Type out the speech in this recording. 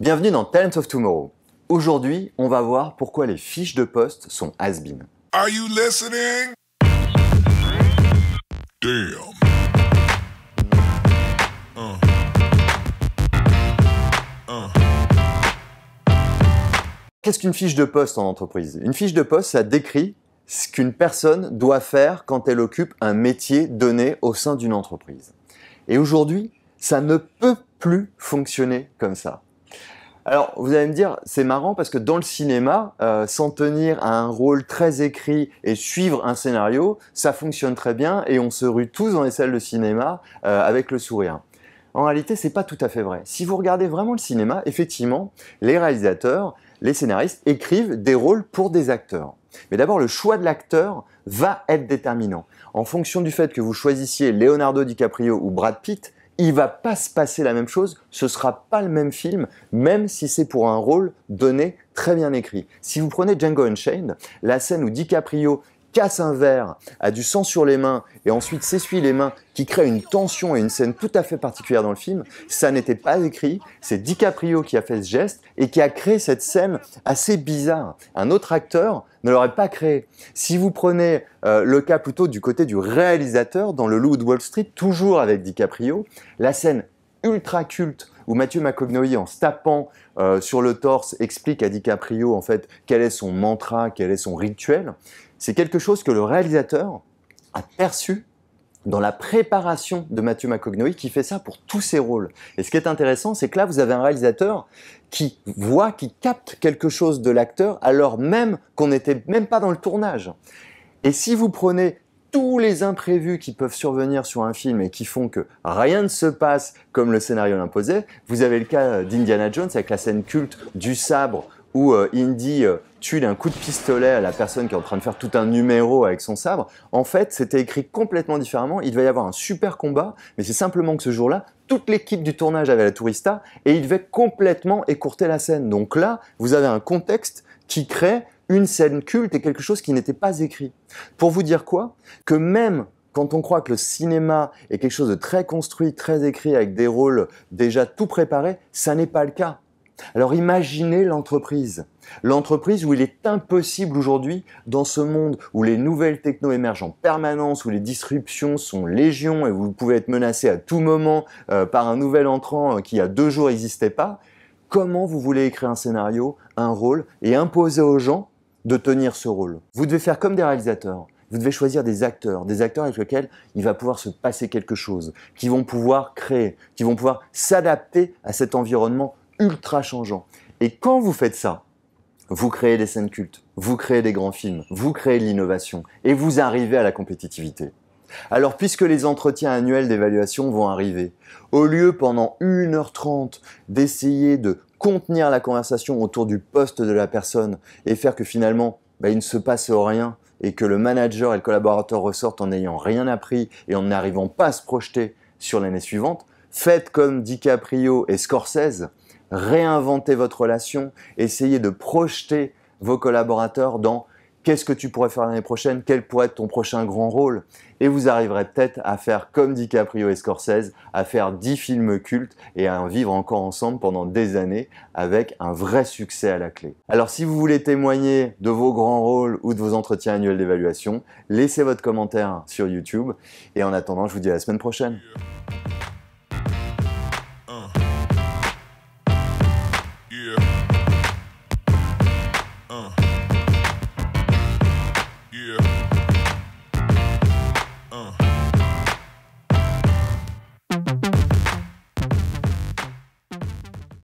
Bienvenue dans Talent of Tomorrow. Aujourd'hui, on va voir pourquoi les fiches de poste sont has-been. Are you listening? Damn. Qu'est-ce qu'une fiche de poste en entreprise? Une fiche de poste, ça décrit ce qu'une personne doit faire quand elle occupe un métier donné au sein d'une entreprise. Et aujourd'hui, ça ne peut plus fonctionner comme ça. Alors, vous allez me dire, c'est marrant parce que dans le cinéma, s'en tenir à un rôle très écrit et suivre un scénario, ça fonctionne très bien et on se rue tous dans les salles de cinéma avec le sourire. En réalité, c'est pas tout à fait vrai. Si vous regardez vraiment le cinéma, effectivement, les réalisateurs, les scénaristes écrivent des rôles pour des acteurs. Mais d'abord, le choix de l'acteur va être déterminant. En fonction du fait que vous choisissiez Leonardo DiCaprio ou Brad Pitt, il va pas se passer la même chose, ce sera pas le même film, même si c'est pour un rôle donné très bien écrit. Si vous prenez Django Unchained, la scène où DiCaprio casse un verre, a du sang sur les mains et ensuite s'essuie les mains, qui crée une tension et une scène tout à fait particulière dans le film, ça n'était pas écrit, c'est DiCaprio qui a fait ce geste et qui a créé cette scène assez bizarre. Un autre acteur ne l'aurait pas créé. Si vous prenez le cas plutôt du côté du réalisateur, dans Le Loup de Wall Street, toujours avec DiCaprio, la scène ultra culte où Matthew McConaughey, en se tapant sur le torse, explique à DiCaprio en fait quel est son mantra, quel est son rituel. C'est quelque chose que le réalisateur a perçu dans la préparation de Matthew McConaughey qui fait ça pour tous ses rôles. Et ce qui est intéressant, c'est que là, vous avez un réalisateur qui voit, qui capte quelque chose de l'acteur alors même qu'on n'était même pas dans le tournage. Et si vous prenez tous les imprévus qui peuvent survenir sur un film et qui font que rien ne se passe comme le scénario l'imposait, vous avez le cas d'Indiana Jones avec la scène culte du sabre où Indy tue d'un coup de pistolet à la personne qui est en train de faire tout un numéro avec son sabre. En fait, c'était écrit complètement différemment. Il devait y avoir un super combat, mais c'est simplement que ce jour-là, toute l'équipe du tournage avait la tourista et il devait complètement écourter la scène. Donc là, vous avez un contexte qui crée une scène culte et quelque chose qui n'était pas écrit. Pour vous dire quoi? Que même quand on croit que le cinéma est quelque chose de très construit, très écrit, avec des rôles déjà tout préparés, ça n'est pas le cas. Alors imaginez l'entreprise. L'entreprise où il est impossible aujourd'hui, dans ce monde où les nouvelles technos émergent en permanence, où les disruptions sont légion et où vous pouvez être menacé à tout moment par un nouvel entrant qui il y a 2 jours n'existait pas, comment vous voulez écrire un scénario, un rôle et imposer aux gens de tenir ce rôle? Vous devez faire comme des réalisateurs. Vous devez choisir des acteurs avec lesquels il va pouvoir se passer quelque chose, qui vont pouvoir créer, qui vont pouvoir s'adapter à cet environnement ultra changeant. Et quand vous faites ça, vous créez des scènes cultes, vous créez des grands films, vous créez de l'innovation et vous arrivez à la compétitivité. Alors puisque les entretiens annuels d'évaluation vont arriver, au lieu pendant 1h30 d'essayer de contenir la conversation autour du poste de la personne et faire que finalement il ne se passe rien et que le manager et le collaborateur ressortent en n'ayant rien appris et en n'arrivant pas à se projeter sur l'année suivante, faites comme DiCaprio et Scorsese, réinventez votre relation, essayez de projeter vos collaborateurs dans qu'est-ce que tu pourrais faire l'année prochaine, quel pourrait être ton prochain grand rôle, et vous arriverez peut-être à faire comme DiCaprio et Scorsese, à faire 10 films cultes et à en vivre encore ensemble pendant des années avec un vrai succès à la clé. Alors si vous voulez témoigner de vos grands rôles ou de vos entretiens annuels d'évaluation, laissez votre commentaire sur YouTube, et en attendant, je vous dis à la semaine prochaine. Yeah.